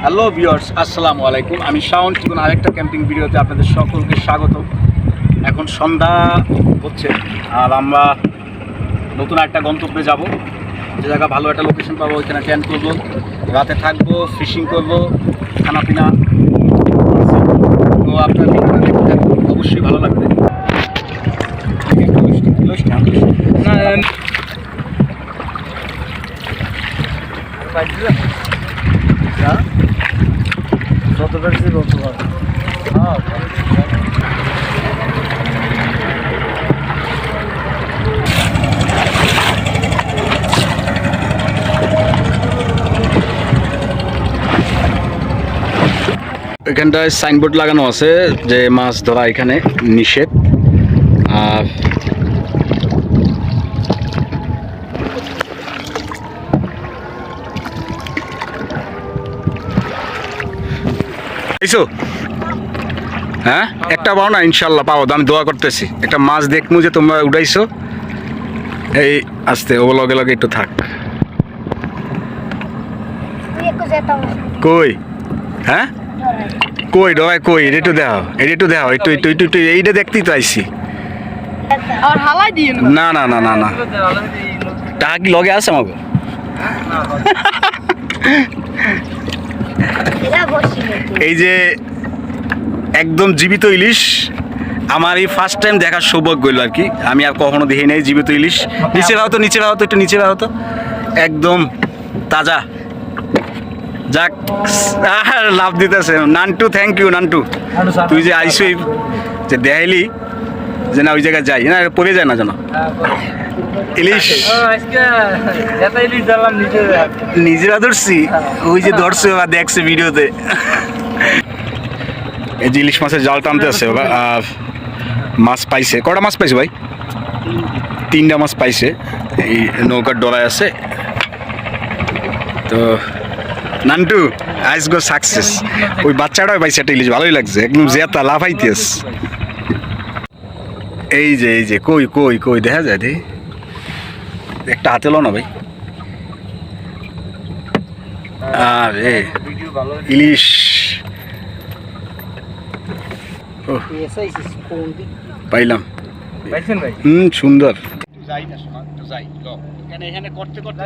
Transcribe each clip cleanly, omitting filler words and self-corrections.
Hello viewers, আসসালামু আলাইকুম। আমি শাওন চিকন আরেকটা ক্যাম্পিং ভিডিওতে আপনাদের সকলকে স্বাগত। এখন সন্ধ্যা হচ্ছে আর আমরা নতুন একটা গন্তব্যে যাব, যে জায়গা ভালো একটা লোকেশন পাবো, ওইখানে টেন্ট করবো, রাতে থাকবো, ফিশিং করবো, খানাপিনা। তো আপনার ভিডিওটা দেখতে থাকবেন, অবশ্যই ভালো লাগবে। যত বেশি বলতে পারবো। এখানটায় সাইনবোর্ড লাগানো আছে যে মাছ ধরা এখানে নিষেধ। আর হ্যাঁ, একটা পাও না, ইনশাল্লাহ পাও, আমি দোয়া করতেছি। একটা মাছ দেখমু যে তোমরা উঠাইছো, এই আস্তে ও লগে লগে একটু থাক। কই হ্যাঁ, কই ডরাই, কই এটা একটু দেখাও, এটা একটু দেখাও, একটু একটু একটু একটু এইটা দেখতেই তো আইসি। না না না না না, টাকা কি লগে আছে আমাকে? এই যে একদম জীবিত ইলিশ, আমার এই ফার্স্ট টাইম দেখার সৌভাগ্য হইল আর কি। আমি আর কখনো দেখি নাই জীবিত ইলিশ। নিচে ভাও তো, নিচে ভাও তো, একটু নিচে ভাও তো, একদম তাজা। যাক, আর লাভ দিতেছে নান্টু, থ্যাংক ইউ নান্টু। তুই যে আইসই যে দেখাইলি যে না ওই জায়গায় যাই না, পড়ে যায় না যেন ইলিশ। নিজেরা ধরছি, ওই যে ধরছে ওরা দেখছে ভিডিওতে। এই যে ইলিশ মাছের জাল টানতে আছে ওরা, মাছ পাইছে। কটা মাছ পাইছে ভাই? 3টা মাছ পাইছে। এই নৌকার ডলায় আছে। তো নান্টু আইস গো সাকসেস। ওই বাচ্চাটাও পাইছে একটা ইলিশ, ভালোই লাগছে, একদম জেতা লাফাইতেস। এই যে এই যে কই কই কই দেখা যায় রে, একটা হাতে লো না ভাই। আরে ইলিশ পাইলাম, সুন্দর। এখানে করতে করতে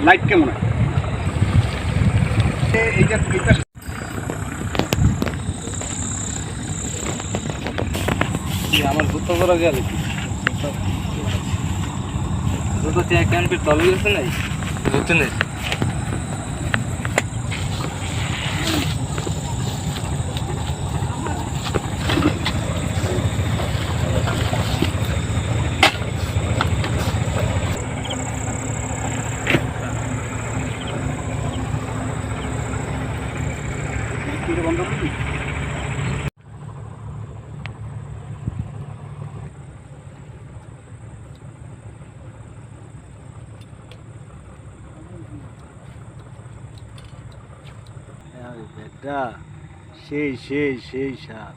লাইট কেমন? আমার জুতো করা গেল, জুতো ক্যাম্পের তলে গেছে নাই, জুতো নেই। বন্ধ করবি? বেটা সেই সেই সেই স্বাদ।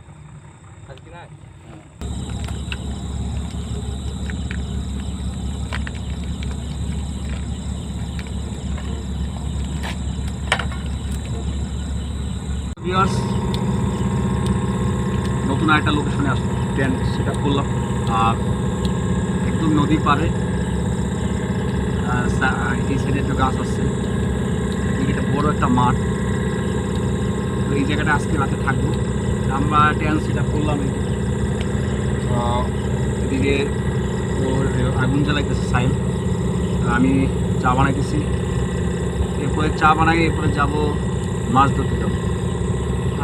নতুন একটা লোকেশনে আসলাম, টেন্ট সেট আপ করলাম। আর একদম নদীর পাড়ে, এই সাইডে একটা গাছ আসছে, এটা বড় একটা মাঠ। তো এই জায়গাটা আজকে রাতে থাকবো। আমরা টেন্ট সেট আপ করলাম। এদিকে ওর আগুন জ্বালাইতেছে সাইল, আমি চা বানাইতেছি। এরপরে চা বানাই, এরপরে যাব মাছ ধরতে যাব।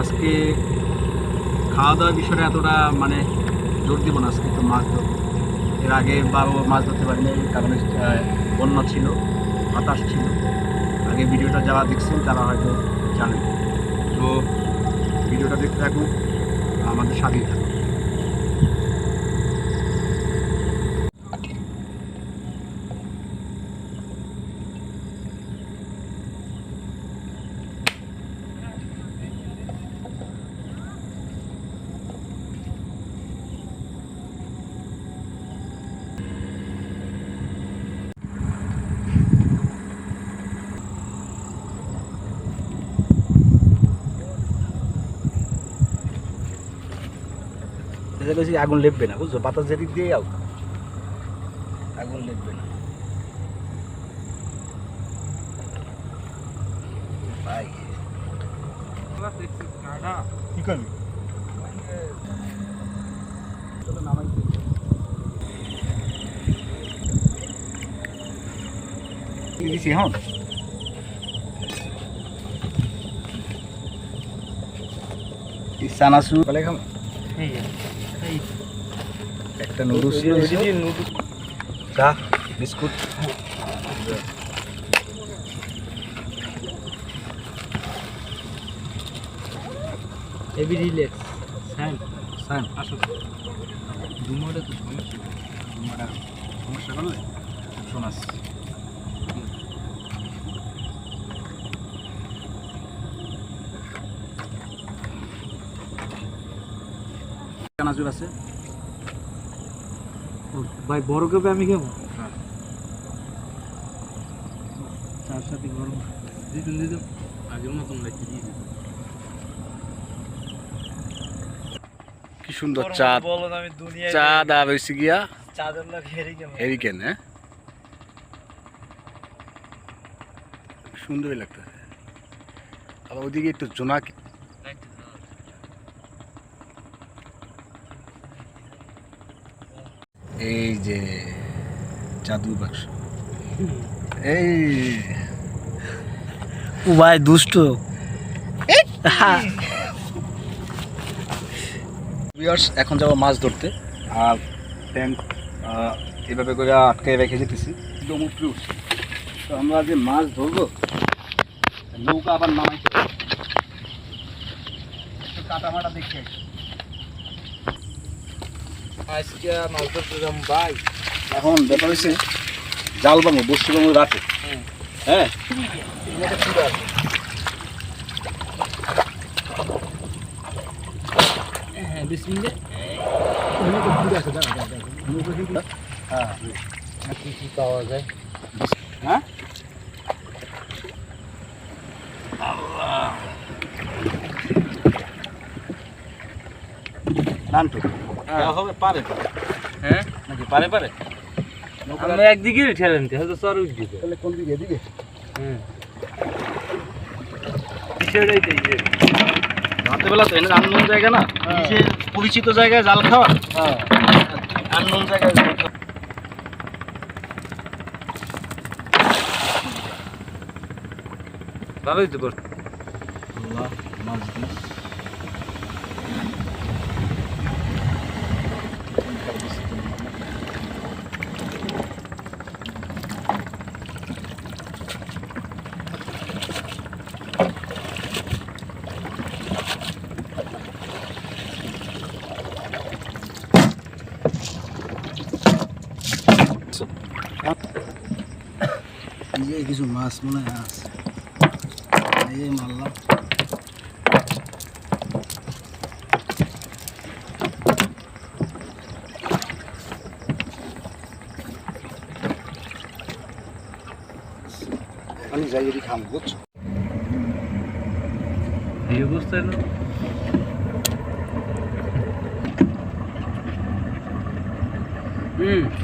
আজকে খাওয়া দাওয়ার বিষয়টা এতটা মানে জোর দিব না, আজকে তো মাছ ধরবো। এর আগে বারো মাছ ধরতে পারিনি, কারণ বন্যা ছিল, বাতাস ছিল। আগে ভিডিওটা যারা দেখছেন তারা হয়তো জানেন। তো ভিডিওটা দেখতে থাকুন, আমাদের সাথেই থাকুন। বেশি আগুন লেপবে না, বুঝছো? বাতাস যেদিক দিয়ে যাও আগুন লেপবে না। ভাই কি করবি? দিছি হ্যাঁ। চানাচুর বলে খাম, একটা নুডলস, চা, বিস্কুট। এবি রিল্যাক্স সাইন সান আসো দুমোটা তো সমস্যা তোমার সমস্যা করলে শোনাস। চানাচুর আছে। ভাই বড় কাপে আমি কেমন হ্যাঁ। চার সাথে গরম দিতুন আগের মতন লাগছে দিয়ে কি সুন্দর চাঁদ, বলো আমি দুনিয়ায় চাঁদ আর হয়েছে গিয়া চাঁদের লোক হেরি কেন? হেরিকেন। হ্যাঁ, সুন্দরই লাগতেছে। আবার ওদিকে একটু জোনাকি। এই যে জাদু বাক্স, এই ও ভাই দুষ্ট ভিউয়ার্স, এখন যাবো মাছ ধরতে। আর ট্যাঙ্ক এভাবে করে আটকে রেখে যেতেছি, একদম উপরে উঠছে। তো আমরা যে মাছ ধরবো, নৌকা আবার নামাইতে হবে। একটু কাটামাটা দেখে আসি। আজকে মাছ ধরতে যাম ভাই। এখন ব্যাপার হচ্ছে জাল বাঙো, বসি বাঙো রাতে। হ্যাঁ, হ্যাঁ বিসমিল্লাহ হ্যাঁ কি পাওয়া যায় হ্যাঁ। নানটু হবে পারে হ্যাঁ নাকি পারে পারে? আমরা একদিকে ঠেলেন হয়তো চর উঠ দিতে তাহলে কোন দিকে? এদিকে? হ্যাঁ কিসেরই তো ইয়ে রাতেবেলা তো এনে আননোন জায়গা না, হ্যাঁ। এই যে পরিচিত জায়গায় জাল খাওয়া, হ্যাঁ আননোন জায়গায় জাল খাওয়া। ভালোই তো করছে আল্লাহ, মাছ দিস। এই কিছু মাছ মনে হয় আছে, এই মারলাম। আমি যাই যদি খাম, বুঝছো? এই অবস্থায় না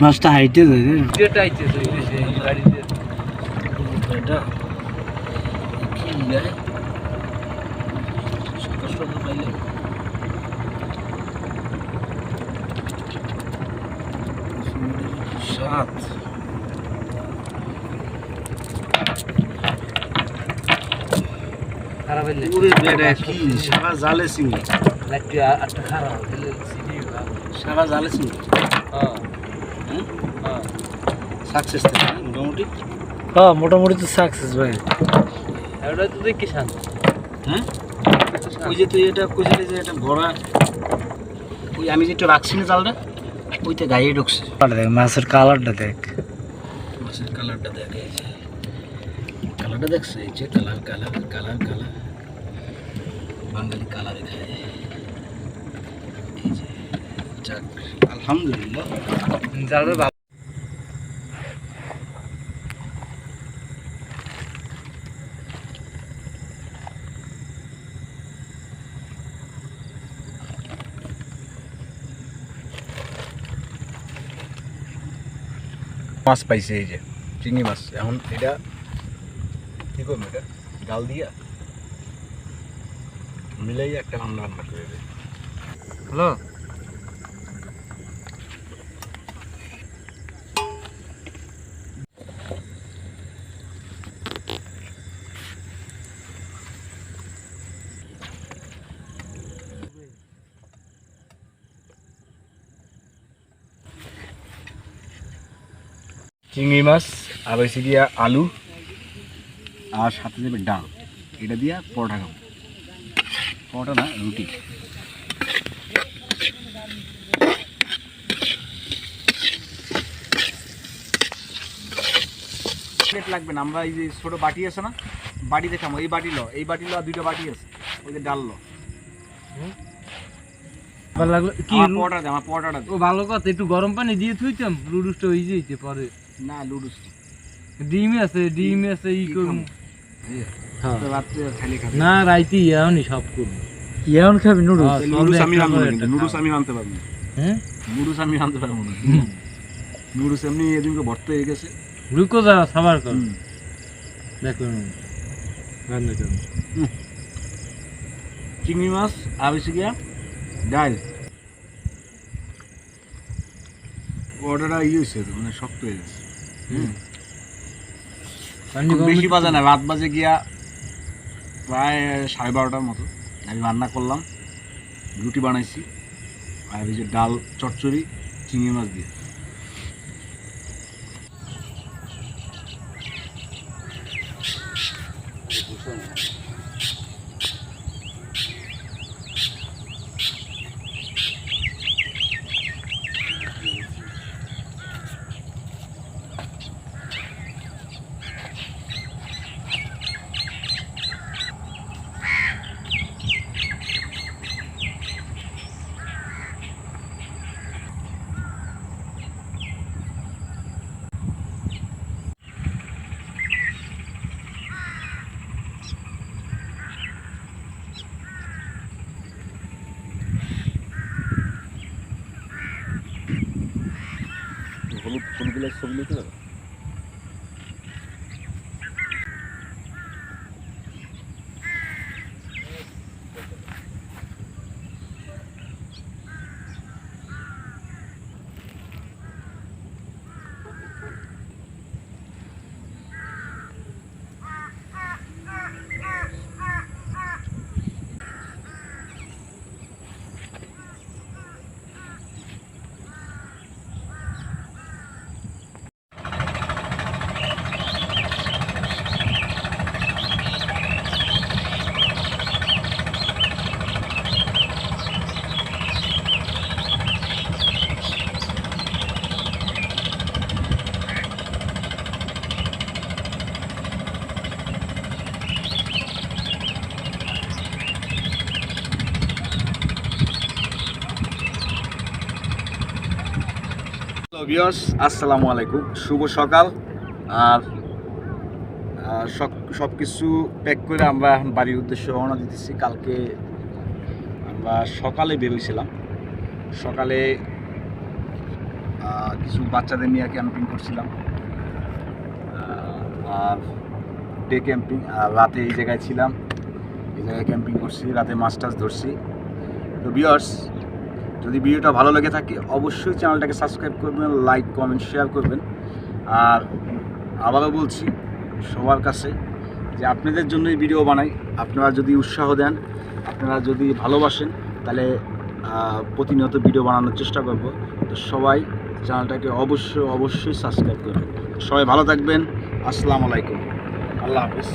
মাছটা হাইটে যায় রে। যেটা আইতেছে এই গাড়িতে এটা কি রে? সকাল সকাল পাইলে সাত। খারাপ হইলে ওরে বেটা, কি সারা জালে চিংড়ি, একটু আটটা খারাপ হইলে সিটি সারা জালে চিংড়ি। হ্যাঁ হ্যাঁ, হ্যাঁ সাকসেস তো মোটামুটি। হ্যাঁ মোটামুটি তো সাকসেস ভাই। এটা তো দেখি শান্ত হ্যাঁ, ওই যে তুই এটা কইছিলি যে এটা ভরা, ওই আমি যেটা রাখছি না জালটা, ওইতে গায়ে ঢুকছে। দেখ মাছের কালারটা দেখ। মাছের কালারটা দেখ, এই যে কালারটা দেখছে, এই যে কালার কালার কালার কালার, বাঙালি কালারে খায়। এই যে যাক, আলহামদুলিল্লাহ। জালবে মাছ পাইছে, এই যে চিংড়ি মাছ। এখন এটা কী করবো, এটা ডাল দিয়া মিলাই একটা রান্না করে দেবে। হ্যালো, চিংড়ি মাছ আর হয়েছে গিয়া আলু আর সাথে যাবে ডাল। এটা দিয়া পরোটা খাবো, পরোটা না রুটি। প্লেট লাগবে না, আমরা এই যে ছোটো বাটি আছে না, বাটিতে খাবো। এই বাটি লো, এই বাটি লো, আর 2টা বাটি আছে, ওই যে ডাল লো। ভালো লাগলো কি? আমার পরোটা দে, আমার পরোটাটা দে। ও ভালো কথা, একটু গরম পানি দিয়ে থুইতাম, লুডুসটা হয়ে যেতে পরে। না লুডুস ডিম আছে ই করুন। হ্যাঁ রাত্রে খালি খাবি না, রাইতে ইয়াওনি সব করুন। ইয়ান খাবি নুডলস? নুডলস আমি আনতে পারবো না, নুডলস আমি আনতে পারবো না। হ্যাঁ, নুডলস আমি আনতে পারবো না। নুডলস এমনি এদিনকে ভর্তি হয়ে গেছে। রুকো যা, সাবার কর। দেখুন রান্না করুন। চিংড়ি মাছ আর হচ্ছে গিয়া ডাল। অর্ডারটা হয়েছে তো, মানে শক্ত হয়ে গেছে। বেশি বাজে না, রাত বাজে গিয়া প্রায় 12:30টার মতো। আমি রান্না করলাম, রুটি বানাইছি আর এই যে ডাল চচ্চড়ি চিংড়ি মাছ দিয়ে। হলুদ ফুলগুলোর ছবি লিখে দেবো। হ্যালো ভিউয়ার্স, আসসালামু আলাইকুম, শুভ সকাল। আর সব কিছু প্যাক করে আমরা এখন বাড়ির উদ্দেশ্যে রওনা দিতেছি। কালকে আমরা সকালে বেরোইছিলাম, সকালে কিছু বাচ্চাদের নিয়ে ক্যাম্পিং করছিলাম আর ডে ক্যাম্পিং, আর রাতে এই জায়গায় ছিলাম, এই জায়গায় ক্যাম্পিং করছি, রাতে মাছ টাছ ধরছি। তো ভিউয়ার্স, যদি ভিডিওটা ভালো লেগে থাকে অবশ্যই চ্যানেলটাকে সাবস্ক্রাইব করবেন, লাইক কমেন্ট শেয়ার করবেন। আর আবারও বলছি সবার কাছে যে আপনাদের জন্যই ভিডিও বানাই, আপনারা যদি উৎসাহ দেন, আপনারা যদি ভালোবাসেন, তাহলে প্রতিনিয়ত ভিডিও বানানোর চেষ্টা করব। তো সবাই চ্যানেলটাকে অবশ্যই সাবস্ক্রাইব করবেন। সবাই ভালো থাকবেন, আসসালামু আলাইকুম, আল্লাহ হাফিজ।